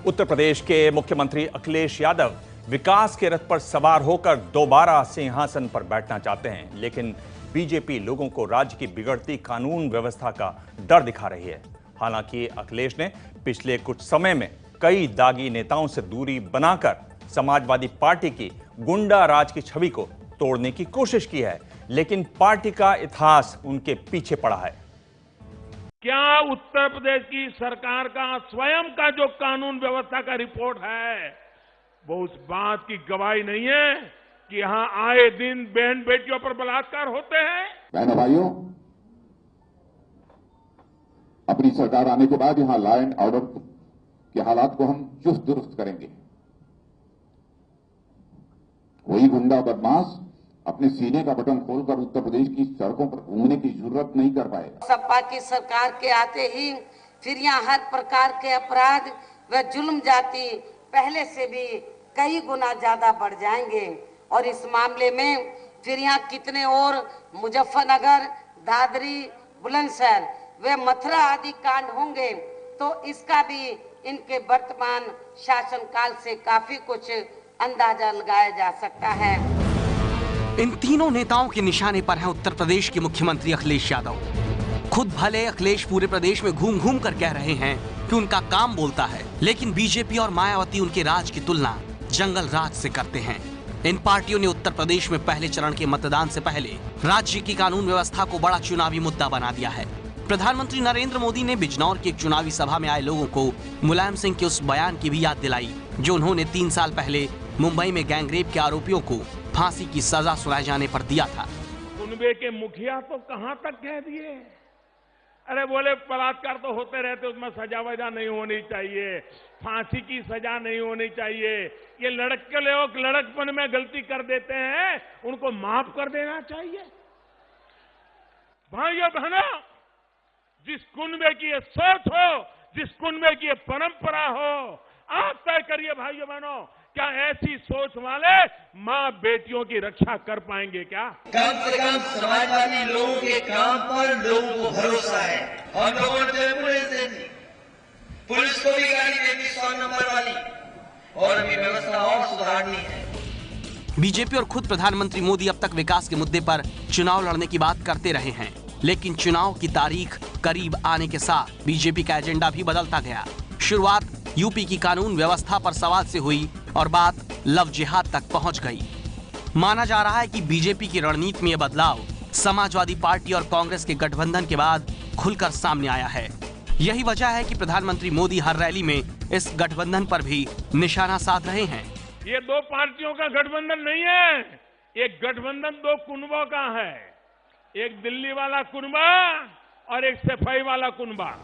उत्तर प्रदेश के मुख्यमंत्री अखिलेश यादव विकास के रथ पर सवार होकर दोबारा सिंहासन पर बैठना चाहते हैं, लेकिन बीजेपी लोगों को राज्य की बिगड़ती कानून व्यवस्था का डर दिखा रही है। हालांकि अखिलेश ने पिछले कुछ समय में कई दागी नेताओं से दूरी बनाकर समाजवादी पार्टी की गुंडा राज की छवि को तोड़ने की कोशिश की है, लेकिन पार्टी का इतिहास उनके पीछे पड़ा है। क्या उत्तर प्रदेश की सरकार का स्वयं का जो कानून व्यवस्था का रिपोर्ट है वो उस बात की गवाही नहीं है कि यहां आए दिन बहन बेटियों पर बलात्कार होते हैं? बहनों भाइयों, अपनी सरकार आने के बाद यहां लॉ एंड ऑर्डर के हालात को हम चुस्त दुरुस्त करेंगे। कोई गुंडा बदमाश अपने सीने का बटन खोलकर उत्तर प्रदेश की सड़कों पर घूमने की जरूरत नहीं कर पाएगा। सपा की सरकार के आते ही फिर यहाँ हर प्रकार के अपराध व जुल्म जाति पहले से भी कई गुना ज्यादा बढ़ जाएंगे और इस मामले में फिर यहाँ कितने और मुजफ्फरनगर, दादरी, बुलंदशहर व मथुरा आदि कांड होंगे, तो इसका भी इनके वर्तमान शासनकाल से काफी कुछ अंदाजा लगाया जा सकता है। इन तीनों नेताओं के निशाने पर हैं उत्तर प्रदेश के मुख्यमंत्री अखिलेश यादव। खुद भले अखिलेश पूरे प्रदेश में घूम घूम कर कह रहे हैं कि उनका काम बोलता है, लेकिन बीजेपी और मायावती उनके राज की तुलना जंगल राज से करते हैं। इन पार्टियों ने उत्तर प्रदेश में पहले चरण के मतदान से पहले राज्य की कानून व्यवस्था को बड़ा चुनावी मुद्दा बना दिया है। प्रधानमंत्री नरेंद्र मोदी ने बिजनौर की एक चुनावी सभा में आए लोगों को मुलायम सिंह के उस बयान की भी याद दिलाई जो उन्होंने 3 साल पहले मुंबई में गैंगरेप के आरोपियों को फांसी की सजा सुनाए जाने पर दिया था। कुनबे के मुखिया तो कहां तक कह दिए, अरे बोले बलात्कार तो होते रहते, उसमें सजा वजा नहीं होनी चाहिए, फांसी की सजा नहीं होनी चाहिए, ये लड़के लोग लड़कपन में गलती कर देते हैं, उनको माफ कर देना चाहिए। भाइयों बहनों, जिस कुनबे की ये सोच हो, जिस कुनबे की ये परंपरा हो, आप तय करिए भाइयों बहनों, क्या ऐसी सोच वाले माँ बेटियों की रक्षा कर पाएंगे? क्या कम से कम समाजवादी लोगों के काम पर लोगों को भरोसा है और लोगों ने पुलिस को भी गाड़ी देगी 100 नंबर वाली, और अभी व्यवस्था और सुधारनी है। बीजेपी और खुद प्रधानमंत्री मोदी अब तक विकास के मुद्दे पर चुनाव लड़ने की बात करते रहे हैं, लेकिन चुनाव की तारीख करीब आने के साथ बीजेपी का एजेंडा भी बदलता गया। शुरुआत यूपी की कानून व्यवस्था पर सवाल से हुई और बात लव जिहाद तक पहुंच गई। माना जा रहा है कि बीजेपी की रणनीति में यह बदलाव समाजवादी पार्टी और कांग्रेस के गठबंधन के बाद खुलकर सामने आया है। यही वजह है कि प्रधानमंत्री मोदी हर रैली में इस गठबंधन पर भी निशाना साध रहे हैं। ये 2 पार्टियों का गठबंधन नहीं है, ये गठबंधन 2 कुनबों का है, एक दिल्ली वाला कुनबा और एक सफाई वाला कुनबा।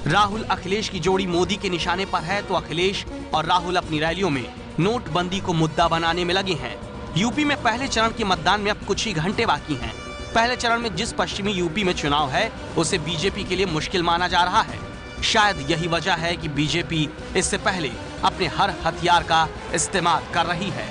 राहुल अखिलेश की जोड़ी मोदी के निशाने पर है, तो अखिलेश और राहुल अपनी रैलियों में नोटबंदी को मुद्दा बनाने में लगे हैं। यूपी में पहले चरण के मतदान में अब कुछ ही घंटे बाकी हैं। पहले चरण में जिस पश्चिमी यूपी में चुनाव है उसे बीजेपी के लिए मुश्किल माना जा रहा है। शायद यही वजह है कि बीजेपी इससे पहले अपने हर हथियार का इस्तेमाल कर रही है।